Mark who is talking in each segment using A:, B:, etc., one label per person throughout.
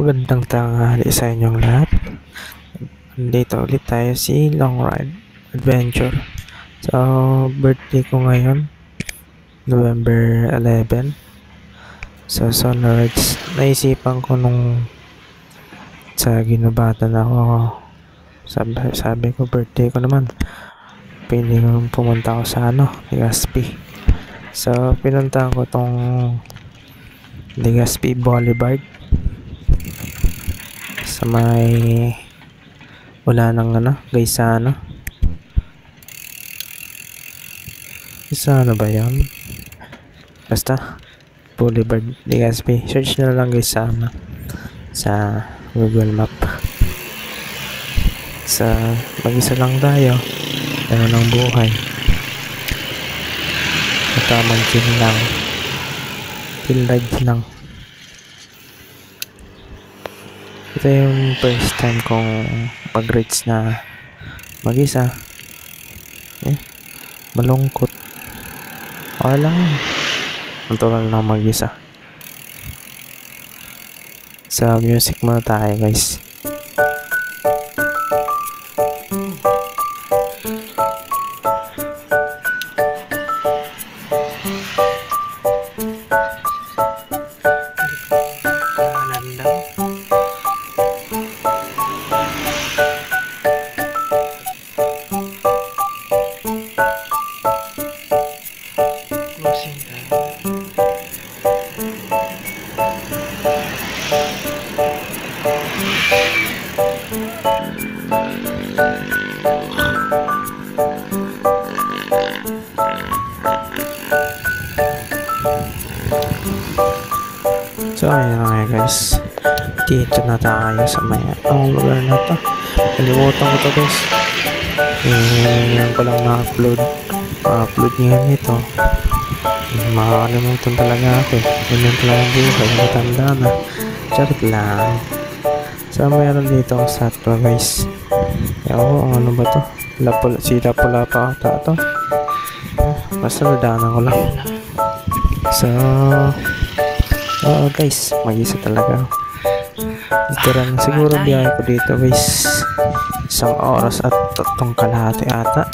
A: Magandang tanghali sa inyong lahat. Dito ulit tayo si Long Ride Adventure. So, birthday ko ngayon, November 11. So, Sunrides, naisipan ko nung sa ginubatan ako, sabi ko birthday ko naman. Pili ko pumunta ako sa Legazpi. So, pinuntahan ko tong Legazpi Boulevard sa may wala nang Gaisano ba yan? Basta Boulevard Legazpi, search na lang Gaisano sa Google Map. Sa mag-isa lang tayo, ano ng buhay, tamang chill ride lang. Ito yung first time kong mag-rides na mag-isa. Malungkot. Okay lang. Natural lang mag-isa. Sa music muna tayo, guys. So ayun na guys, dito na tayo sa may lugar na to. Kalimutan ko to guys, ngayon ko lang na-upload ngayon ito. Makakalimutan talaga ako ganyan talaga ang buhay, matanda na. Charot lang. So mayroon dito sa to guys. Ano ba to? Sila pula pa ata to. Basta nadaanan ko lang. So guys, mag-isa talaga. Literal siguro biyahe ko dito guys, 1 oras at 3 kalahati ata.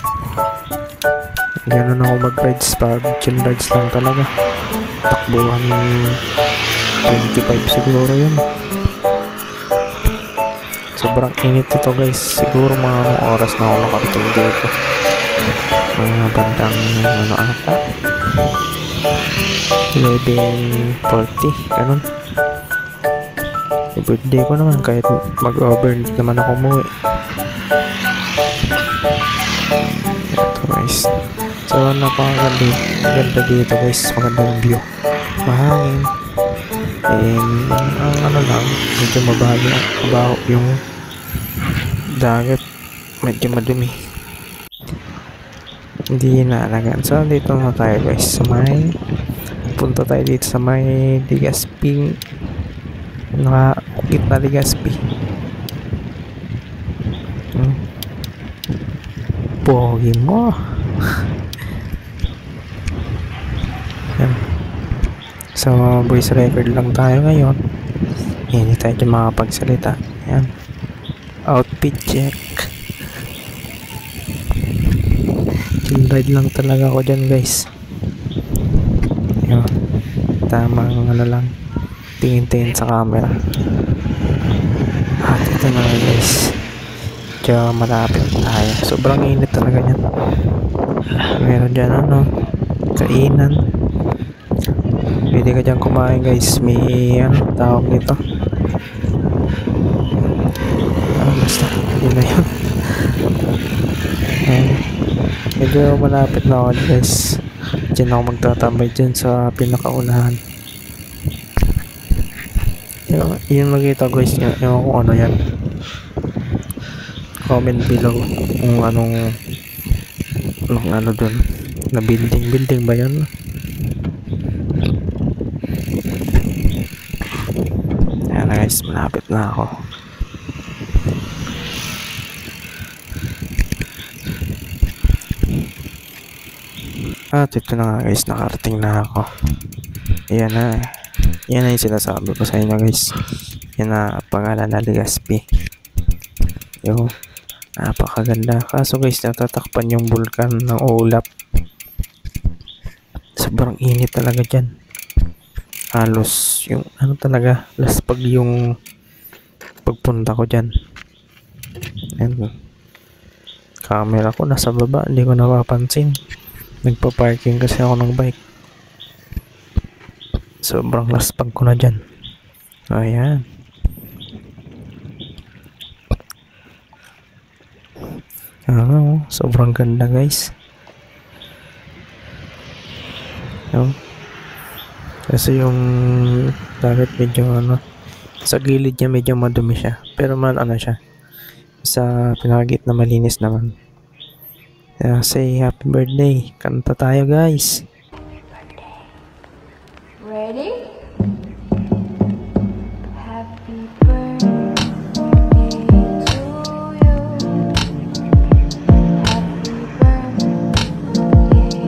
A: Ganun ako mag-rides, pag chill rides lang talaga. Takbuhan 25 siguro yun. Sobrang init ito guys. Siguro mga oras na ako nakarating dito, mga bandang ata 11:40 ganun. Birthday ko naman, kahit mag-overnight naman ako umuwi. Ito guys, so napakaganda dito guys. Magandang view, mahangin, ang lang, medyo mabaho yung dagat, medyo madumi, hindi naalagaan. So dito na tayo guys sa punta tayo dito sa may Legazpi, nakakit na Legazpi. Pogi mo. Yan. So voice record lang tayo ngayon, hindi tayo makapagsalita. Yan, outfit check. Chill ride lang talaga ako dyan guys. Yan, tamang lang, tingin-tingin sa camera. At ito na guys, medyo malapit tayo. Sobrang init talaga yan. Meron dyan kainan, pwede ka dyan kumain guys. May tawag nito, basta yun na yun. Medyo malapit na ako guys. Diyan ako magtatambay dyan sa pinakaunahan. Yung makita guys, yung kung ano yan, comment below kung anong dun na building ba yan. Ayan guys, malapit na ako. At ito na nga guys, nakarating na ako. Ayan na, yan na yung sinasabi ko sa inyo guys. Yan na pangalan na Legazpi. Yung napakaganda. Kaso guys, natatakpan yung bulkan ng ulap. Sobrang init talaga dyan. Halos yung ano talaga, laspag yung pagpunta ko dyan. And camera ko nasa baba, hindi ko napapansin. Nagpa-parking kasi ako ng bike. Sobrang laspag ko na dyan. Ayan. Sobrang ganda guys. Kasi yung dagat medyo sa gilid niya medyo madumi siya. Pero siya. Sa pinakagit na malinis naman. Say happy birthday. Kanta tayo guys.
B: Ready? Happy birthday to you. Happy birthday to you.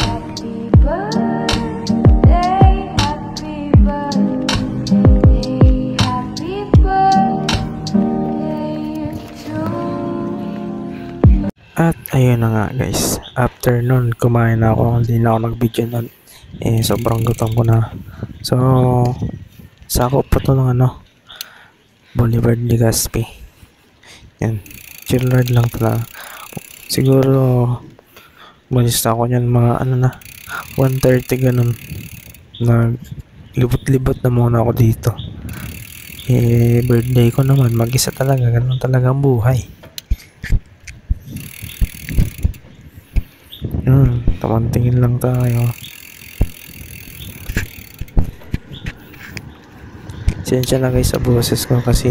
B: Happy birthday, happy birthday, happy birthday to you.
A: At ayun na nga guys, after nun kumain na ako, hindi na ako nag-video nun. Sobrang gutom ko na. So sakop pa to ng Boulevard Legazpi. Yan, chill ride lang talaga. Siguro malis na ako yan mga 1:30 ganun. Libot-libot na muna ako dito. Birthday ko naman, mag-isa talaga, ganun talaga ang buhay. Tamantingin lang tayo. Sensya na guys sa boses ko kasi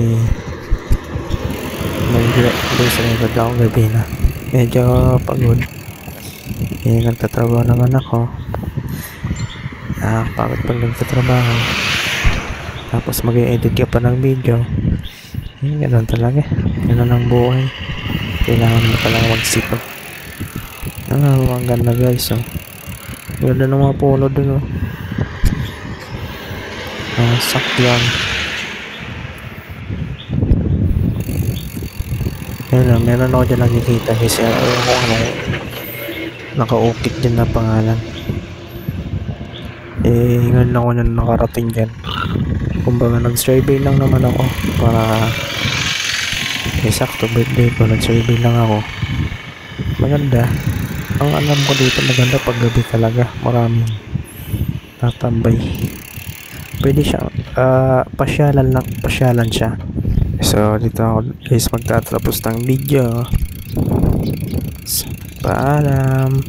A: may record ako gabi na. Medyo pagod. Nagtatrabaho naman ako. Pagod pag nagtatrabaho. Tapos mag-edit ka pa ng video. Ganun talaga. Ganun ang buhay. Kailangan mo palang magsipag. Ang ganda guys. Ganda ng mga polo dun. Sakyan. Meron ako dyan nakikita kasi naka-ukit dyan na pangalan. Ngayon ako nyan nakarating dyan. Kumbaga nag-survey lang naman ako para sakto birthday ko, nag-survey lang ako. Maganda. Ang alam ko dito maganda pag gabi talaga, maraming tatambay. Pwede siya pasyalan siya. So dito ako guys magtatapos ng video. Paalam.